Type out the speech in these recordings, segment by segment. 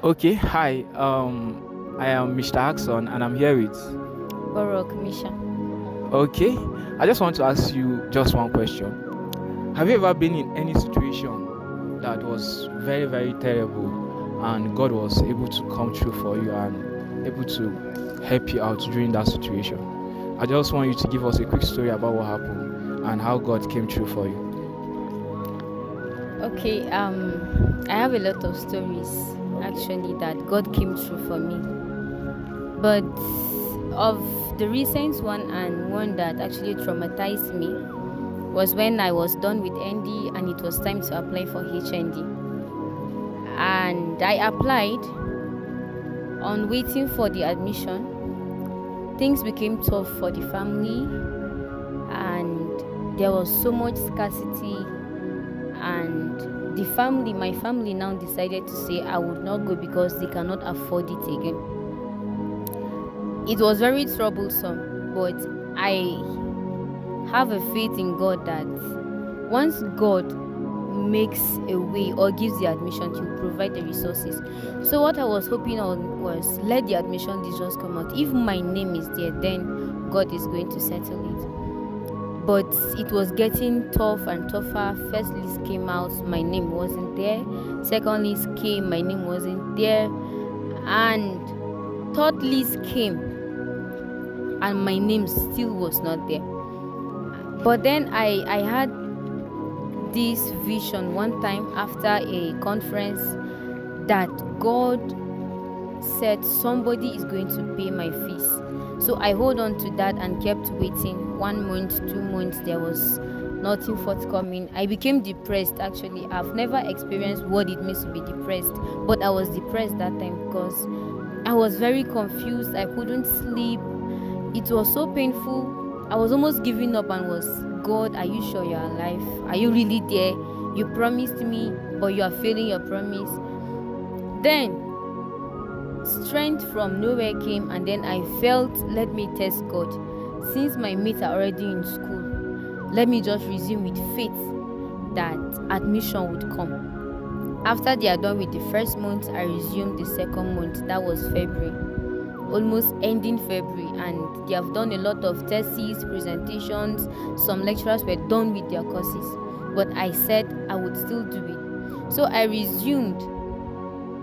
Okay, hi. I am Mr. Hagson and I'm here with. Borok Misha. Okay, I just want to ask you just one question. Have you ever been in any situation that was very, very terrible and God was able to come through for you and able to help you out during that situation? I just want you to give us a quick story about what happened and how God came through for you. Okay, I have a lot of stories actually that God came through for me. But of the recent one and one that actually traumatized me was when I was done with ND and it was time to apply for HND. And I applied on waiting for the admission. Things became tough for the family and there was so much scarcity, and my family now decided to say I would not go because they cannot afford it again. It was very troublesome, but I have a faith in God that once God makes a way or gives the admission, He will provide the resources. So what I was hoping on was let the admission list just come out. If my name is there, then God is going to settle it. But it was getting tough and tougher. First list came out, my name wasn't there. Second list came, my name wasn't there. And third list came, and my name still was not there. But then I had this vision one time after a conference that God said somebody is going to pay my fees. So I hold on to that and kept waiting. 1 month, 2 months, there was nothing forthcoming. I became depressed actually. I've never experienced what it means to be depressed, but I was depressed that time because I was very confused. I couldn't sleep. It was so painful. I was almost giving up and was, God, are you sure you're alive? Are you really there? You promised me, but you are failing your promise. Then strength from nowhere came, and then I felt, let me test God. Since my mates are already in school, let me just resume with faith that admission would come. After they are done with the first month, I resumed the second month. That was February, almost ending February, and they have done a lot of theses, presentations. Some lecturers were done with their courses, but I said I would still do it. So I resumed.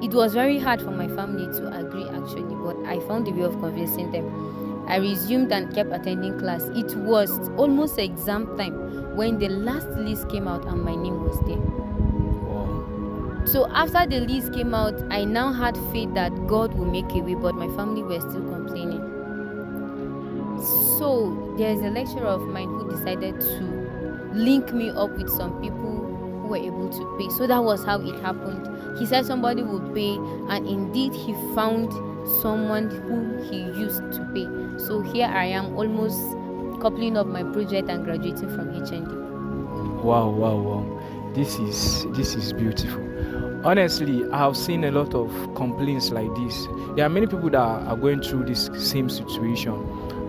It was very hard for my family to agree actually, but I found a way of convincing them. I resumed and kept attending class. It was almost exam time when the last list came out and my name was there. Wow. So after the list came out, I now had faith that God will make a way, but my family were still complaining. So there's a lecturer of mine who decided to link me up with some people who were able to pay. So that was how it happened. He said somebody would pay, and indeed he found someone who he used to pay. So here I am, almost coupling up my project and graduating from HND. Wow, wow, wow. This is beautiful. Honestly, I have seen a lot of complaints like this. There are many people that are going through this same situation,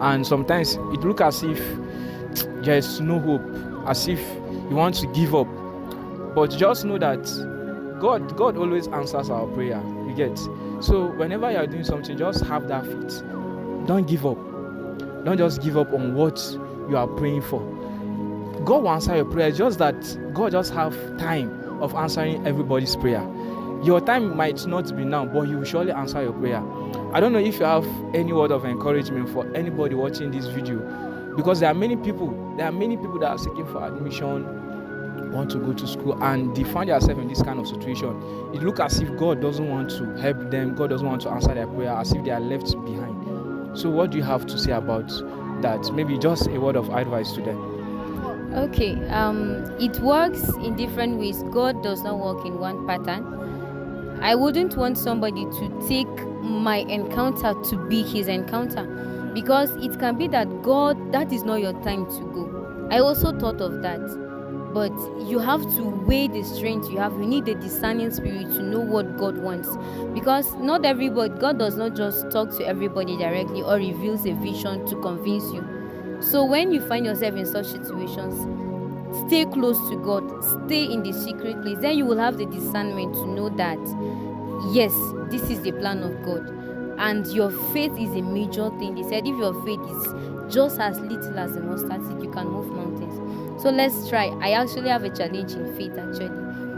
and sometimes it looks as if there is no hope, as if you want to give up. But just know that God always answers our prayer. You get. So whenever you are doing something, just have that faith. Don't give up. Don't just give up on what you are praying for. God will answer your prayer, just that God just have time of answering everybody's prayer. Your time might not be now, but He will surely answer your prayer. I don't know if you have any word of encouragement for anybody watching this video, because there are many people that are seeking for admission, want to go to school, and they find themselves in this kind of situation. It looks as if God doesn't want to help them, God doesn't want to answer their prayer, as if they are left behind. So what do you have to say about that? Maybe just a word of advice to them. Okay, it works in different ways. God does not work in one pattern. I wouldn't want somebody to take my encounter to be his encounter, because it can be that God, that is not your time to go. I also thought of that, but you have to weigh the strength you have. You need a discerning spirit to know what God wants, because not everybody, God does not just talk to everybody directly or reveals a vision to convince you. So when you find yourself in such situations, stay close to God, stay in the secret place. Then you will have the discernment to know that yes, this is the plan of God. And your faith is a major thing. They said if your faith is just as little as a mustard seed, you can move mountains. So let's try. I actually have a challenge in faith actually.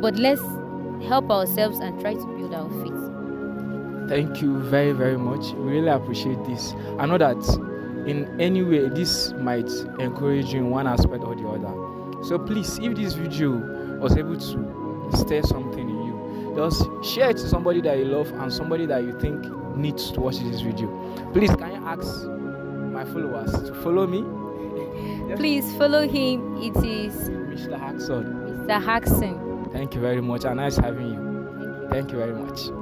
But let's help ourselves and try to build our faith. Thank you very, very much. We really appreciate this. I know that in any way this might encourage you in one aspect or the other. So please, if this video was able to stir something in you, just share it to somebody that you love and somebody that you think needs to watch this video. Please, can you ask my followers to follow me? Please follow him. It is Mr. Hagson. Mr. Hagson. Thank you very much, and nice having you. Thank you. Thank you very much.